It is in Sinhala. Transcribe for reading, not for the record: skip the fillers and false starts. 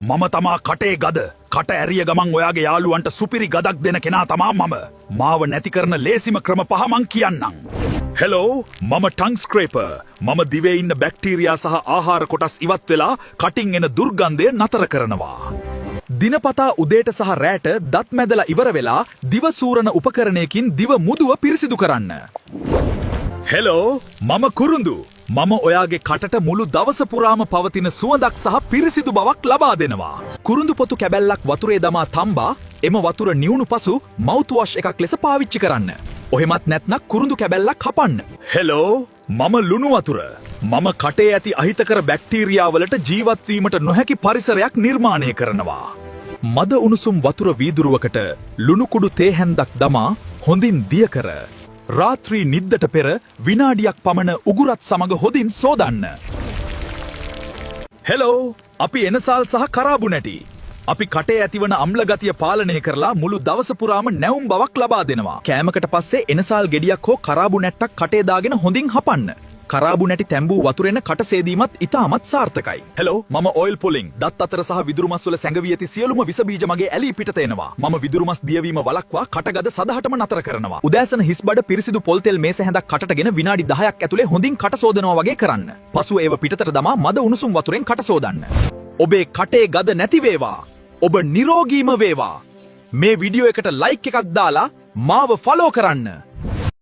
මම තමා කටේ ගද කට ඇරිය ගමන් ඔයාගේ යාළුවන්ට සුපිරි ගදක් දෙන කෙනා තමා මම. මාව නැති කරන ලේසිම ක්‍රම පහ මං කියන්නම්. හෙලෝ මම ටං ස්ක්‍රේපර්. මම දිවේ ඉන්න බැක්ටීරියා සහ ආහාර කොටස් ඉවත් වෙලා කටින් එන දුර්ගන්ධය නතර කරනවා. දිනපතා උදේට සහ රෑට දත් මැදලා ඉවර වෙලා දිව සූරන උපකරණයකින් දිව මුදුව පිරිසිදු කරන්න. හෙලෝ මම කුරුඳු. මම ඔයාගේ කටට මුළු දවස පුරාම පවතින සුවඳක් සහ පිරිසිදු බවක් ලබා දෙනවා. කුරුඳු පොතු කැබැල්ලක් වතුරේ දමා තම්බා එම වතුර නිවුණු පසු මවුත් වොෂ් එකක් ලෙස පාවිච්චි කරන්න. ඔහෙමත් නැත්නම් කුරුඳු කැබැල්ලක් හපන්න. හෙලෝ මම ලුණු වතුර. මම කටේ ඇති අහිතකර බැක්ටීරියාවලට ජීවත් වීමට නොහැකි පරිසරයක් නිර්මාණය කරනවා. මද උණුසුම් වතුර වීදුරුවකට ලුණු කුඩු තේ හැන්දක් දමා හොඳින් දිය කර රාත්‍රී නිද්දට පෙර විනාඩියක් පමණ උගුරත් සමග හොඳින් සෝදන්න. හෙලෝ අපි එනසාල් සහ කරාබු නැටි. අපි කටේ ඇතිවන අම්ල ගතිය පාලනය කරලා මුළු දවස පුරාම නැවුම් බවක් ලබා දෙනවා. කෑමකට පස්සේ එනසාල් ගෙඩියක් හෝ කරාබු නැට්ටක් කටේ දාගෙන හොඳින් හපන්න. කරාබු නැටි තැඹූ වතුරෙන් කට සේදීමත් ඉතාමත් සාර්ථකයි. හෙලෝ මම ඔයිල් පුලිං. දත් අතර සහ විදුරු මස් වල සැඟවී ඇති සියලුම විස බීජ මගේ ඇලී පිටත එනවා. මම විදුරු මස් දියවීම වළක්වා කටගද සදහටම නතර කරනවා. උදෑසන හිස් බඩ පිරිසිදු පොල් තෙල් මේස හැඳක් කටටගෙන විනාඩි 10ක් ඇතුලේ හොඳින් කට සෝදනවා වගේ කරන්න. පසුව ඒව පිටතට දමා මද උණුසුම් වතුරෙන් කට සෝදන්න. ඔබේ කටේ ගද නැති වේවා. ඔබ නිරෝගීම වේවා. මේ වීඩියෝ එකට ලයික් එකක් දාලා මාව ෆලෝ කරන්න.